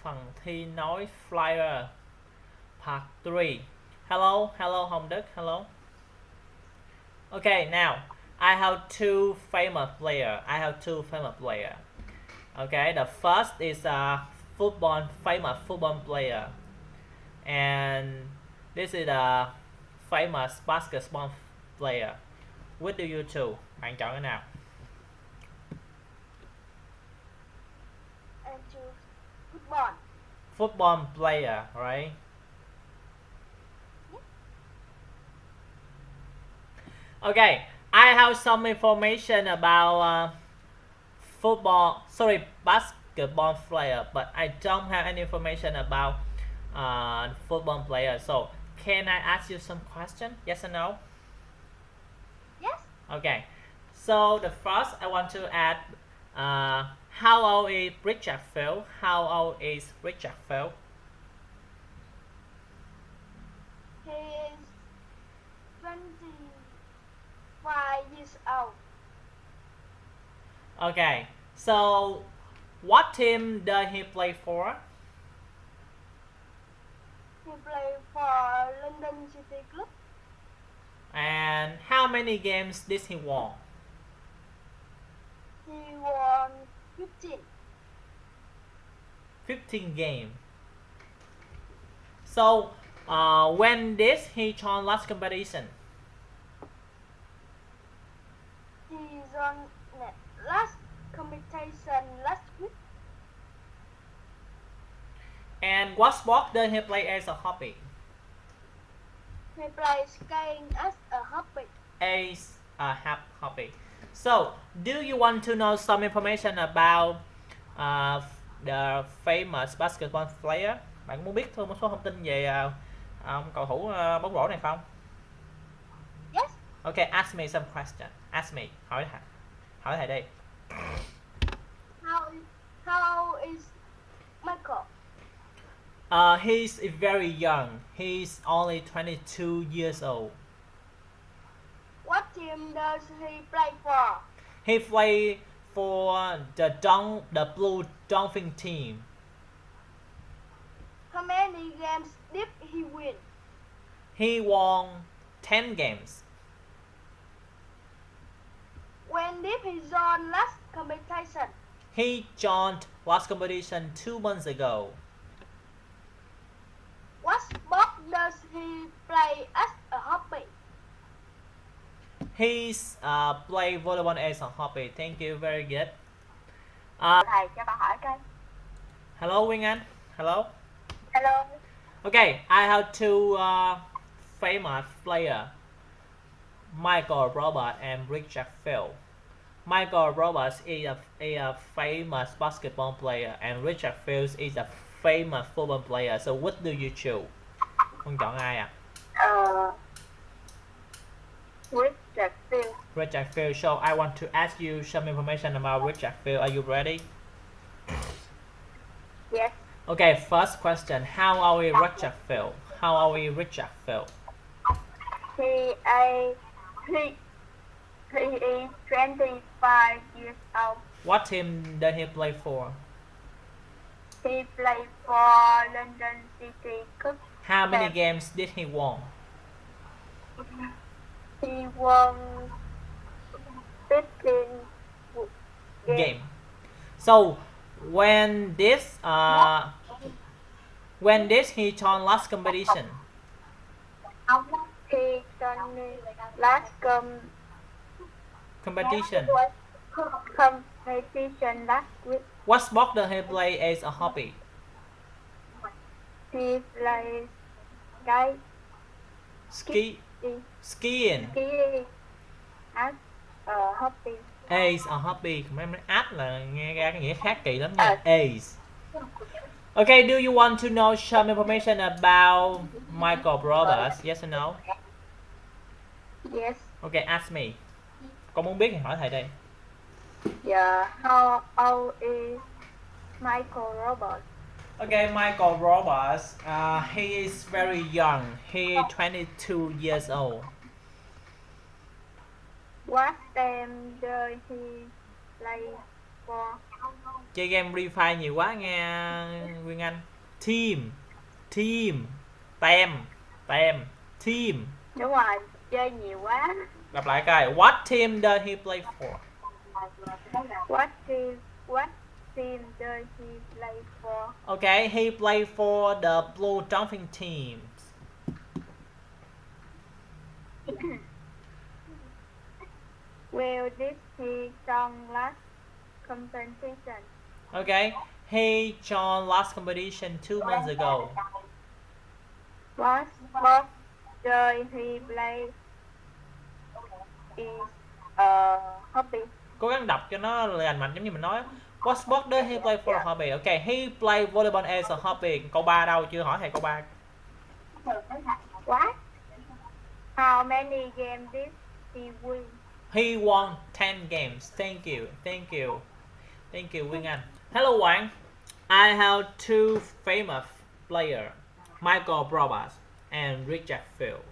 phần thi nói flyer part 3. Hello Hồng Đức, hello. Okay, now I have two famous player. Okay, the first is a famous football player, and this is a famous basketball player. What do you choose? Bạn chọn cái nào? Em choose football. Football player, right? Okay, I have some information about basketball player, but I don't have any information about football player. So, can I ask you some question? Yes or no? Yes. Okay. So the first I want to add, how old is Richard Field? How old is Richard Field? He is 25 years old. Okay. So what team does he play for? He played for London City Club. And how many games did he won? He won 15. 15 games. So when did he join last competition? He won last competition last week. And what sport does he play as a hobby? He plays skiing as a hobby. As a hobby. So, do you want to know some information about the famous basketball player? Bạn muốn biết thêm một số thông tin về cầu thủ bóng rổ này không? Yes. Okay, ask me some question. Ask me. Hỏi thầy đi. How is Michael? He's very young. He's only 22 years old. What team does he play for? He played for the Blue Dolphin team. How many games did he win? He won 10 games. When did he join last competition? He joined last competition 2 months ago. What sport does he play as a hobby? He's play volleyball as a hobby. Thank you, very good. Thầy cho con hỏi coi. Hello, Nguyên Anh. Hello. Hello. Okay, I have two famous players, Michael Roberts and Richard Field. Michael Roberts is a famous basketball player, and Richard Fields is a famous football player. So what do you choose? Con chọn ai ạ? Richard Field. Richard Field. So I want to ask you some information about Richard Field. Are you ready? Yes. Okay, first question. How old is Richard Field? How old is Richard Field? He is 25 years old. What team does he play for? He played for London City Club. How many games did he won? He won 15 games. So when this he join last competition? He joined last Competition. competition last week. What sport does he play as a hobby? He plays Skiing. skiing as a hobby. As a hobby. Mấy as là nghe ra cái nghĩa khác kỳ lắm nha. As. Okay, do you want to know some information about Michael Roberts? Yes or no? Yes. Okay, ask me. Con muốn biết thì hỏi thầy đây. Yeah. How old is Michael Roberts? Okay, Michael Roberts, he is very young. He is 22 years old. What team does he play for? chơi game Free Fire nhiều quá nghe Nguyên Anh. Team, team, tem, team. Đúng rồi, chơi nhiều quá. Đọc lại coi. What team does he play for? What team does he play for? Okay, he played for the Blue Dolphin team. Well, did he join last competition? Okay, he joined last competition 2 months ago. What sport does he play? Is a hobby. Cố gắng đọc cho nó lành mạnh giống như mình nói. What sport does he play for a hobby? Okay, he play volleyball as a hobby. Câu 3 đâu? Chưa hỏi thầy câu 3. What? How many games did he win? He won 10 games. Thank you. Thank you. Thank you Nguyên Anh. Hello Quang. I have two famous players, Michael Roberts and Richard Field.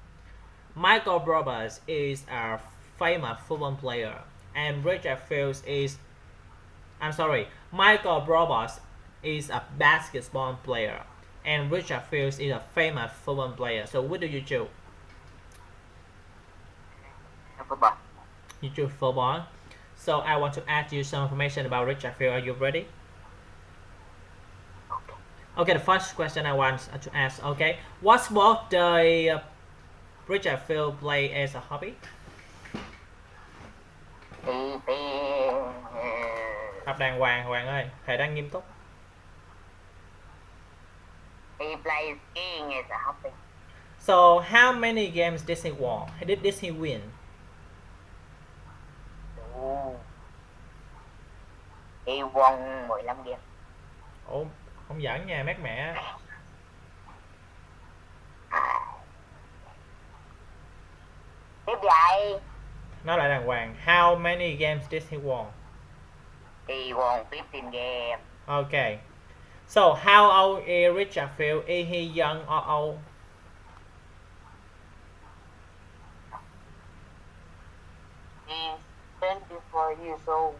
Michael Roberts is a famous football player and Richard Fields is Michael Roberts is a basketball player and Richard Fields is a famous football player. So what do you choose? Football. You choose football. So I want to ask you some information about Richard Field. Are you ready? Okay, the first question I want to ask. Okay, what sport does Richard Field play as a hobby? Học đàng hoàng Hoàng ơi, thầy đang nghiêm túc. He plays skiing as a hobby. So how many games did he won? Did he win? He won 15 game. Ồ, không giỡn nha, mát mẹ. Tiếp vậy. Nói lại đàng hoàng. How many games did he won? He won 15 games. Okay. So how old is Richard Field? Is he young or old? He's 24 years old.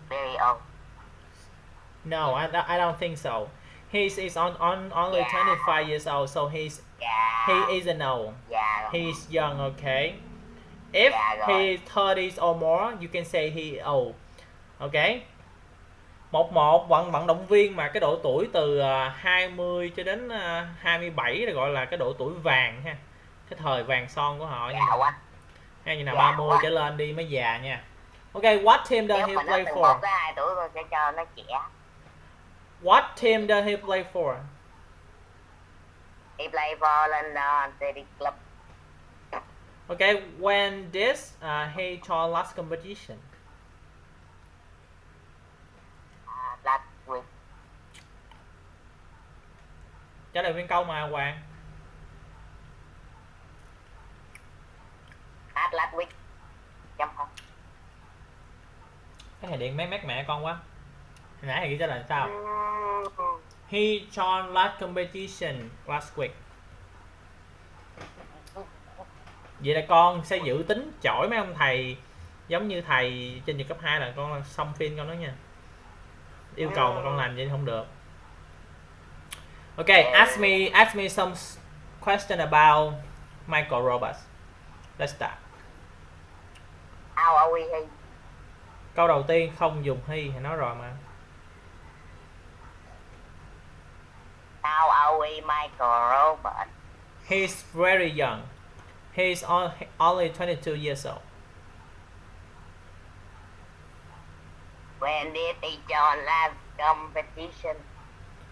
Very old. No, I don't think so. He's on only Yeah. 25 years old, so he isn't old. Dạ. He's young, okay? If Yeah, rồi. he's 30s or more, you can say he old. Okay? Một vận động viên mà cái độ tuổi từ 20 cho đến 27 là gọi là cái độ tuổi vàng ha. Cái thời vàng son của họ. Dạ quá. Hay như nào Dạ 30 quá. trở lên đi mới già nha. Okay, what team does Nếu he mà nó play từ for? 1 tới 2 tuổi con sẽ cho nó trẻ. What team does he play for? He play for London Athletic Club. Okay, when this he joined last competition? Last week. Trả lời nguyên câu mà Hoàng. Last week. Chấm không. Cái này điện máy mát mẹ con quá. Hồi nãy thầy ghi trả lời sao? He joined last competition last week. Vậy là con sẽ giữ tính chổi mấy ông thầy giống như thầy trên trường cấp 2 là con là xong phim con đó nha. Yêu cầu mà con làm vậy không được. Okay, ask me some question about Michael Roberts. Let's start. How old is he? Câu đầu tiên không dùng he, thầy nói rồi mà. How old is Michael Roberts? He's very young. He's only 22 years old. When did he join last competition?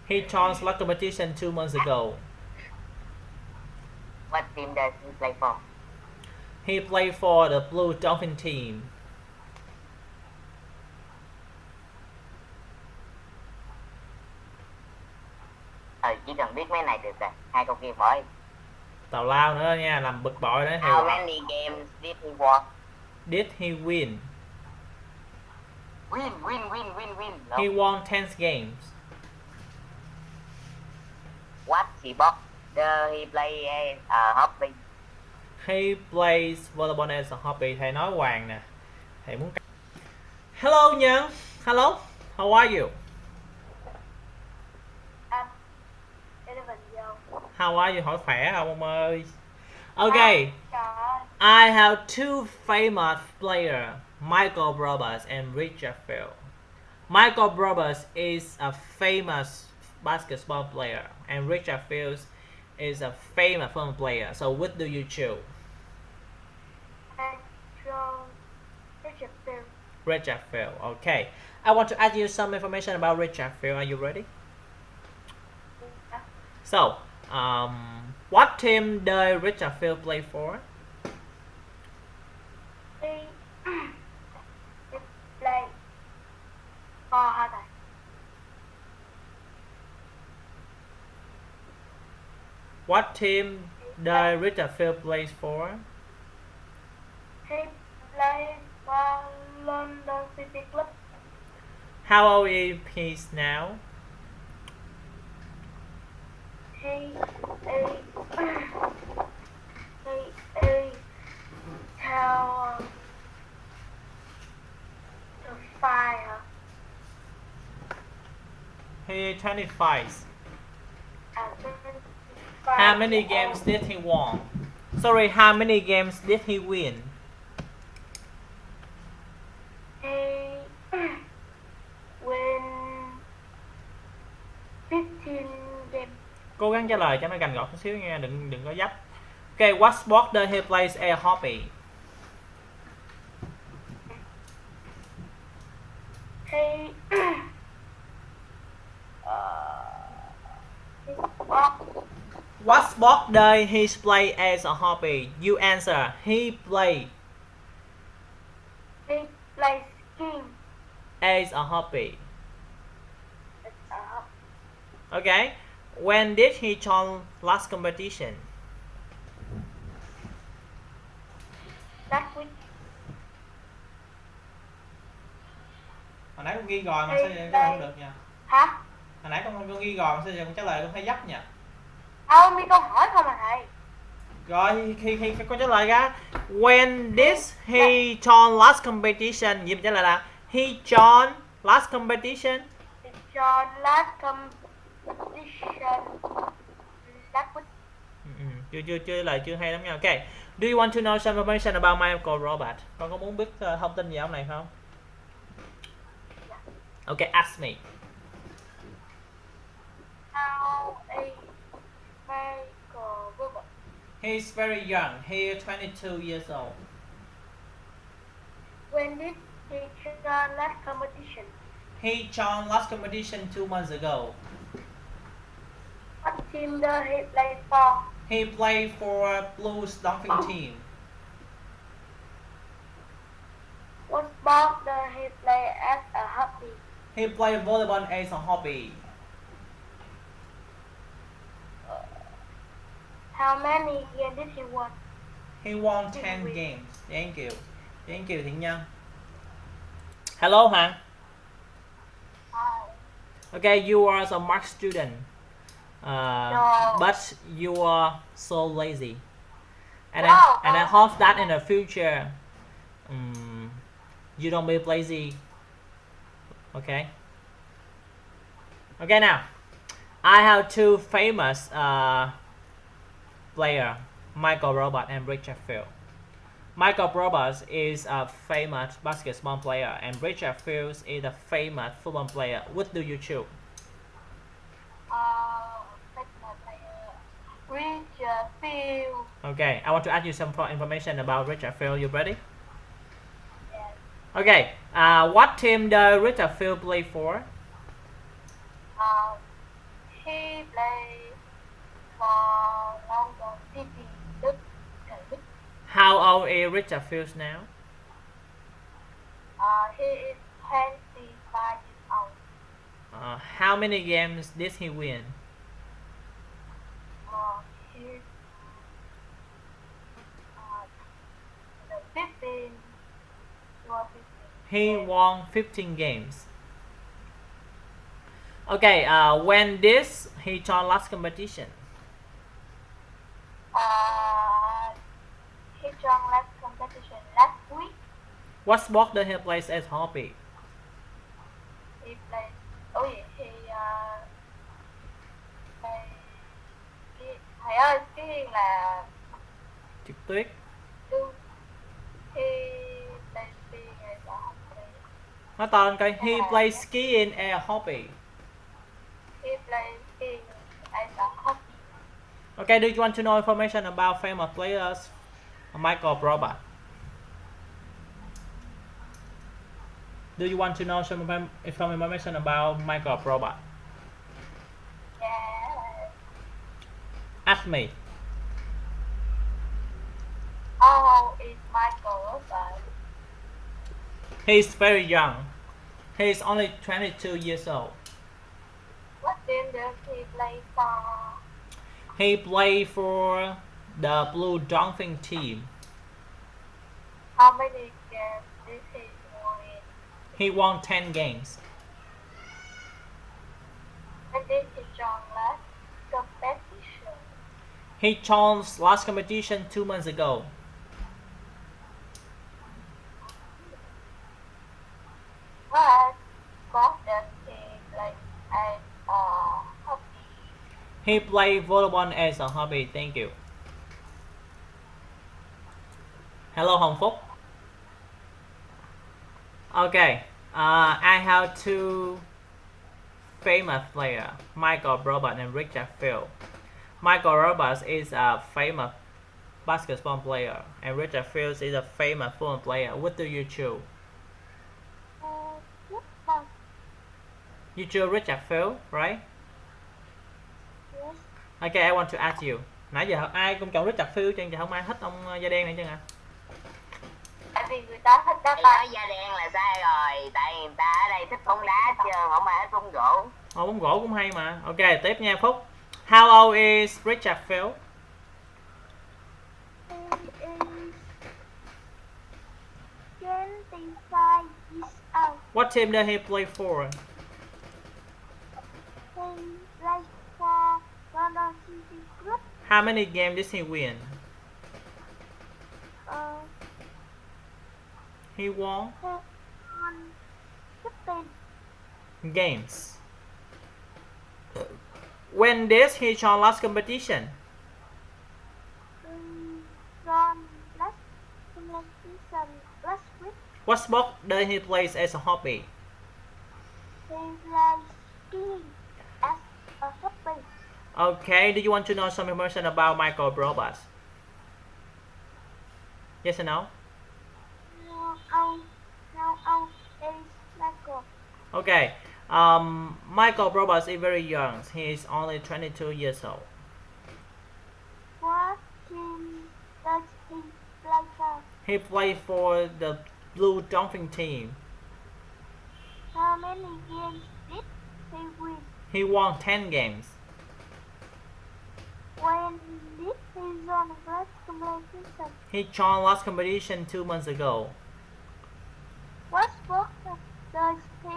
He joined last competition 2 months ago. What team does he play for? He played for the Blue Dolphin team. Chỉ cần biết mấy này được rồi. 2 câu kia bỏ đi. Tào lao nữa nha, làm bực bội đấy. How many games did he won? Did he win? Win. No. He won 10 games. What sport does he play as a hobby? He plays volleyball as a hobby. Thầy nói Hoàng nè. Thầy muốn. Hello Nhân. Hello, how are you? I'm 11 years old. How are you? Hỏi khỏe không ông ơi? Okay, Trời ơi. I have two famous players, Michael Roberts and Richard Field. Michael Roberts is a famous basketball player, and Richard Fields is a famous football player. So, what do you choose? I chose Richard Field. Richard Field. Okay. I want to ask you some information about Richard Field. Are you ready? So, what team does Richard Field play for? He played for Hà Nội. What team does Richard Field play for? He played for London City Club. How old is he now? He is 25. He is 25. And How many games did he won? Sorry, how many games did he win? He win 15 games. Cố gắng trả lời cho nó gần gọn chút xíu nha, đừng có dấp. Okay, what sport does he play as a hobby? He What sport does he play as a hobby? You answer. He plays skiing. as a hobby. It's a hobby. Okay. When did he join last competition? Last week. Hồi nãy con ghi rồi mà He sao vậy con không played- được nha. Hả? Hồi nãy con ghi rồi mà sao giờ con trả lời con thấy dấp nha. Ông đi câu hỏi không mà thầy. Rồi khi con trả lời ra, when did he join last competition? Gì mình trả lời là he joined last competition. It's your last competition. Last week. Chưa lời chưa hay lắm nha. Okay. Do you want to know some information about Michael Robert? Con có muốn biết thông tin về ông này không? Okay, ask me. How is Michael Robert? He's very young. He is 22 years old. When did he join last competition? He joined last competition 2 months ago. What team does he play for? He played for Blues Dolphin team. What sport does he play as a hobby? He played volleyball as a hobby. How many games did he win? He won 10 games. Thank you. Thank you Thiện Nhân. Hello Hoàng. Okay, you are a math student. No. But you are so lazy. And No. I hope that in the future you don't be lazy. Okay. Okay, now I have two famous player, Michael Roberts and Richard Field. Michael Roberts is a famous basketball player and Richard Fields is a famous football player. What do you choose? Richard Field. Okay, I want to ask you some information about Richard Field. You ready? Yes. Okay, what team does Richard Field play for? He played for London City. Đức. How old is Richard Fields now? He is 25 years old. How many games did he win? He 15. He won 15 games. Okay, when did he join last competition? He joined last competition last week. What sport does he play as hobby? là trượt tuyết. Do he play skiing as a hobby? Nói to lên coi. He plays skiing as a hobby. He plays skiing as a hobby. Okay, do you want to know information about famous players? Michael Robert. Do you want to know some information about Michael Robert? Yeah. Ask me. How old is Michael Robert? He's very young. He's only 22 years old. What team does he play for? He played for the Blue Dolphin team. How many games did he win? He won 10 games. When did he join last competition? He joined last competition 2 months ago. What sport does he play as a hobby? He played volleyball as a hobby. Thank you. Hello, Hồng Phúc. Okay, I have two famous players, Michael Roberts and Richard Field. Michael Roberts is a famous basketball player, and Richard Fields is a famous football player. What do you choose? Football. You choose Richard Field, right? Yes. Okay, I want to ask you. Nãy giờ ai cũng chọn Richard Field chứ không ai thích ông da đen này chứ hả? Tại vì người ta thích đá Nói banh. da đen là sai rồi. Tại người ta ở đây thích bóng đá chứ không ai thích bóng rổ. Bóng rổ cũng hay mà. Ok, tiếp nha Phúc. How old is Richard Field? He is 25 years old. What team does he play for? He plays for London City Group. How many games did he win? He won He won 15 games. When did he join last competition? from last competition last week. What sport does he play as a hobby? He plays skiing as a hobby. Okay, do you want to know some information about Michael Roberts? Yes or no? How old is Michael? Okay, Michael Roberts is very young. He is only 22 years old. What team does he play for? He played for the Blue Dolphin team. How many games did he win? He won 10 games. When did he join the first competition? He joined last competition 2 months ago. What sport does he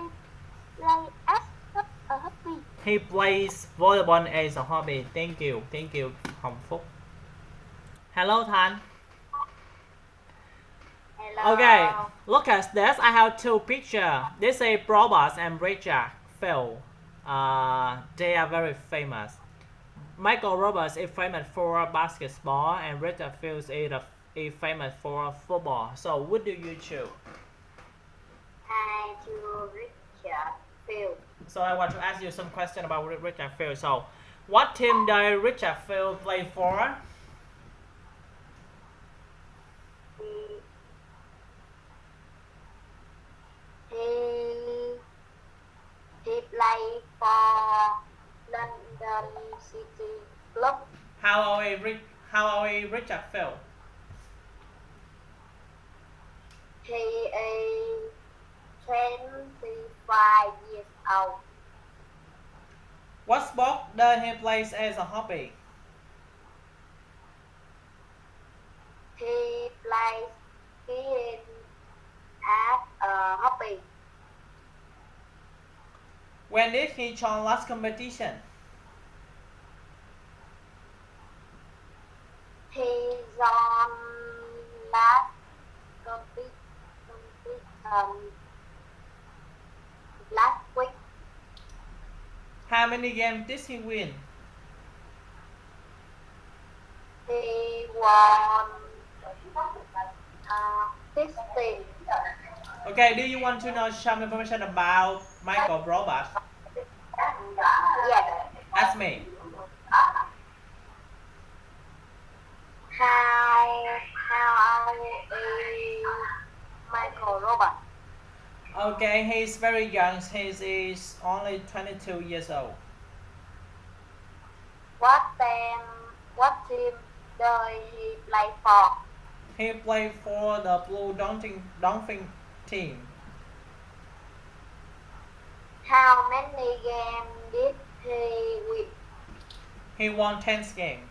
play as a hobby? He plays volleyball as a hobby. Thank you, Hồng Phúc. Hello, Thanh. Hello. Okay, look at this. I have two pictures. This is Roberts and Richard Field. They are very famous. Michael Roberts is famous for basketball, and Richard Fields is famous for football. So, what do you choose? I choose Richard Field. So, I want to ask you some question about Richard Fields. So, what team does Richard Fields play for? He play for London City Club. How old is Richard Fields? He is 25 years old. What sport does he play as a hobby? He plays skiing as a hobby. When did he join last competition? He joined last last week. How many games did he win? He won 16. Okay, do you want to know some information about Michael Roberts? Yes. Ask me. How is Michael Robert? Okay, he's very young. He is only 22 years old. What team does he play for? He played for the Blue Dolphin team. How many games did he win? He won 10 games.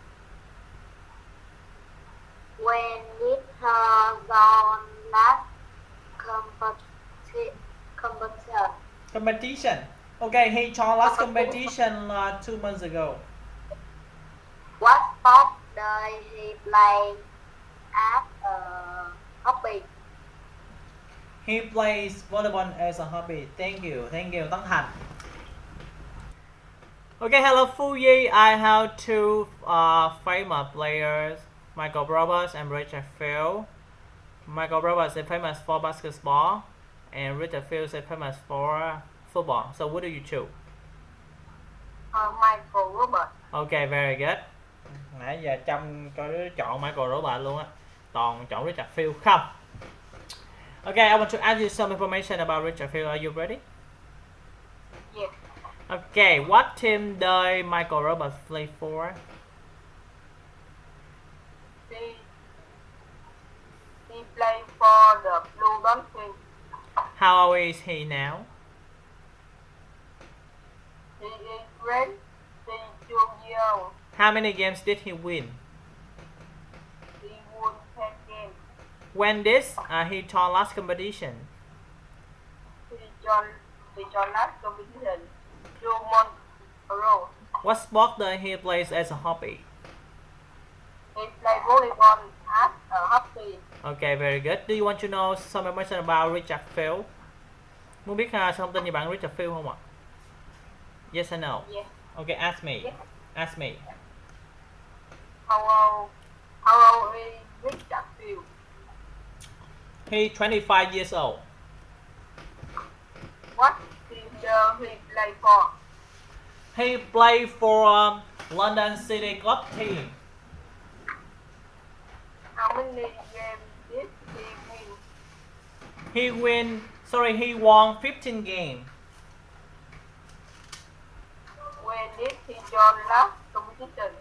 When did he won last competition? Okay, he joined last competition 2 months ago. What sport does he play as a hobby? He plays volleyball as a hobby. Thank you, Tấn Thành. Okay, hello Phu Yi. I have two famous players, Michael Roberts and Richard Field. Michael Roberts is famous for basketball, and Richard Field is famous for football. So what do you choose? Michael Robert. Okay, very good. Nãy giờ Trâm có đứa chọn Michael Roberts luôn á, toàn chọn Richard Field không. Okay, I want to ask you some information about Richard Field. Are you ready? Yes. Okay, what team does Michael Roberts play for? He played for the Blue Dolphins. How old is he now? He is 22 years old. How many games did he win? He won 10 games. When did he join last competition? He joined last competition 2 months ago. What sport does he play as a hobby? He played volleyball as a hobby. Okay, very good. Do you want to know some information about Richard Field? Muốn biết thông tin về bạn Richard Field không ạ? Yes or no? Yes. Okay, ask me. Yes. Ask me. How old is Richard Field? He's 25 years old. What team does he play for? He played for London City Club team. How many games did he win? He won 15 games. When did he join last competition?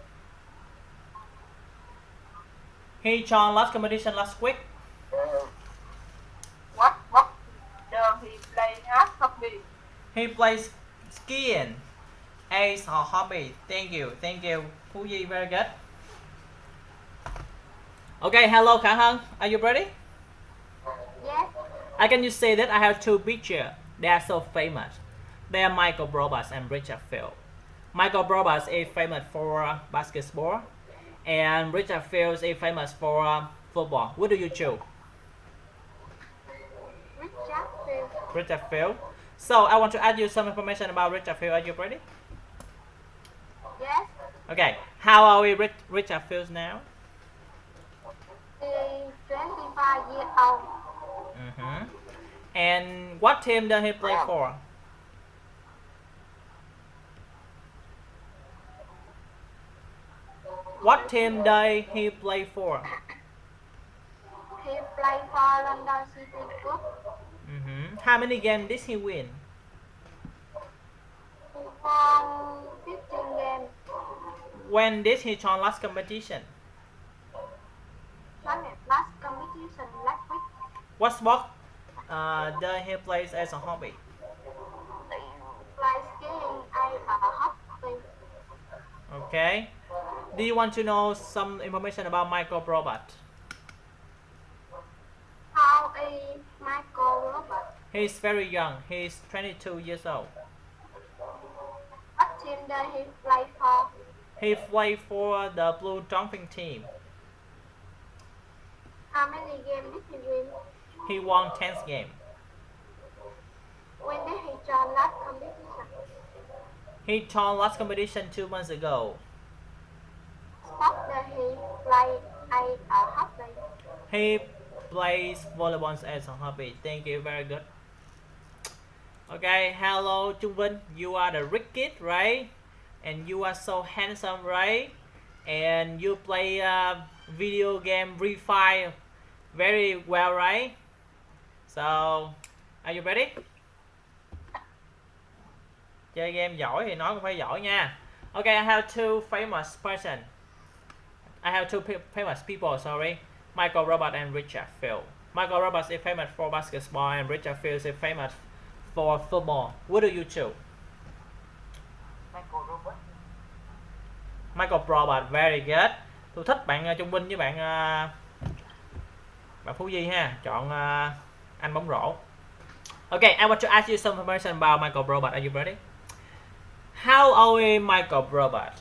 He joined last competition last week. What does he play as hobby? He plays skiing as a hobby. Thank you, Phu Yi, very good. Okay, hello Khả Hân, are you ready? Yes. I can you say that I have two pictures. They are so famous. They are Michael Roberts and Richard Field. Michael Roberts is famous for basketball, and Richard Field is famous for football. What do you choose? Richard Field. Richard Field. So I want to add you some information about Richard Field. Are you ready? Yes. Okay. How old is Richard Field now? He's 25 years old. And what team does he play for? What team does he play for? He played for London City Club. How many games did he win? He won 15 games. When did he join last competition? Last competition last week. What sport does he play as a hobby? Play skiing as a hobby. Okay. Do you want to know some information about Michael Roberts? How is Michael Robert? He's very young. He's 22 years old. What team does he play for? He played for the Blue Dolphin team. How many games did he win? He won 10 games. When did he join last competition? He joined last competition 2 months ago. What does he play as a hobby? He plays volleyball as a hobby. Thank you, very good. Okay, hello Trung Vinh. You are the rich kid, right? And you are so handsome, right? And you play video game Free Fire very well, right? So, are you ready? Chơi game giỏi thì nói cũng phải giỏi nha. Okay, I have two famous person. I have two famous people, sorry. Michael Robert and Richard Field. Michael Roberts is famous for basketball and Richard Field is famous for football. What do you choose? Michael Robert. Michael Robert, very good. Tôi thích bạn Trung Vinh với bạn Phú Di ha. Chọn anh bóng rổ. Okay, I want to ask you some information about Michael Robert. Are you ready? How old is Michael Robert?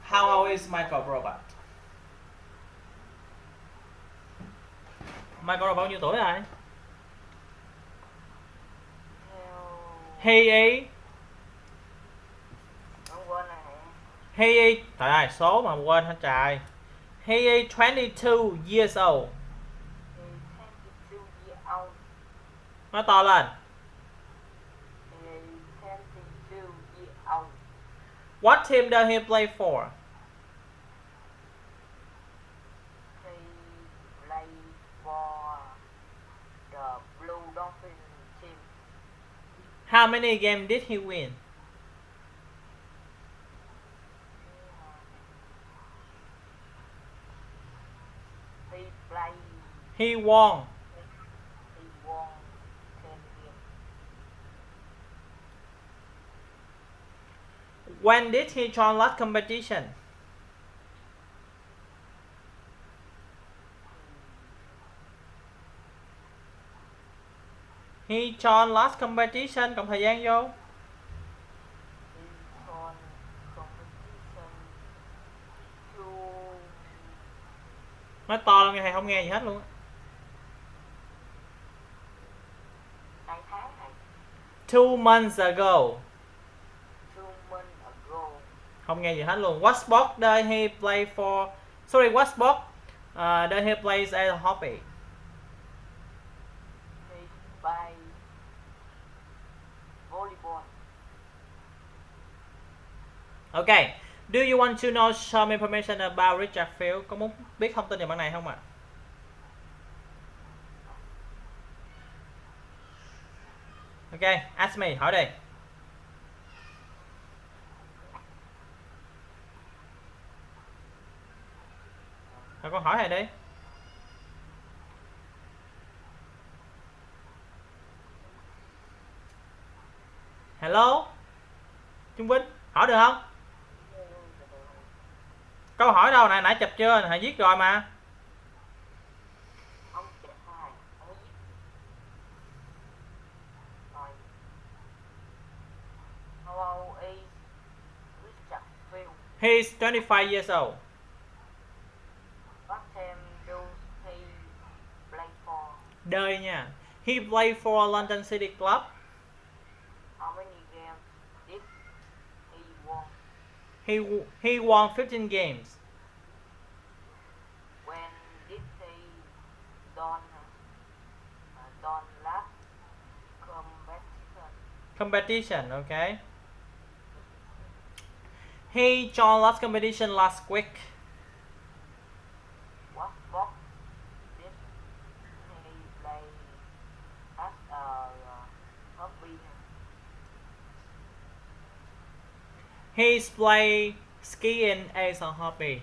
How old is Michael Robert? Michael Robert bao nhiêu tuổi rồi? He is Không quên này. He is trời ơi, số mà quên hả trời. He is 22 years old. 22 years old. Nói to lên. 22 years old. What team does he play for? He play for the Blue Dolphin team. How many games did he win? He play. He won. He won 10 games. When did he join last competition? He joined last competition, cộng thời gian vô. He won competition to Nói to lên nghe thầy không nghe gì hết luôn. 2 tháng này. 2 months ago. 2 months ago. Không nghe gì hết luôn. What sport does he play for? Sorry, what sport does he play as a hobby? He play volleyball. Okay. Do you want to know some information about Richard Field? Có muốn biết thông tin về bạn này không ạ? Okay, ask me, hỏi đi. Rồi con hỏi thầy đi. Hello? Trung Vinh, hỏi được không? Câu hỏi đâu nãy chụp chưa? Thầy viết rồi mà. Ông chạy hai. Ông viết. Rồi. How old is Richard Field? He is 25 years old. What team do he play for? Đời nha. He played for London City Club. How many games did he won? He won 15 games. When did he done last Competition, okay. He joined last competition last week. What sport did he play as a hobby? He's play skiing as a hobby.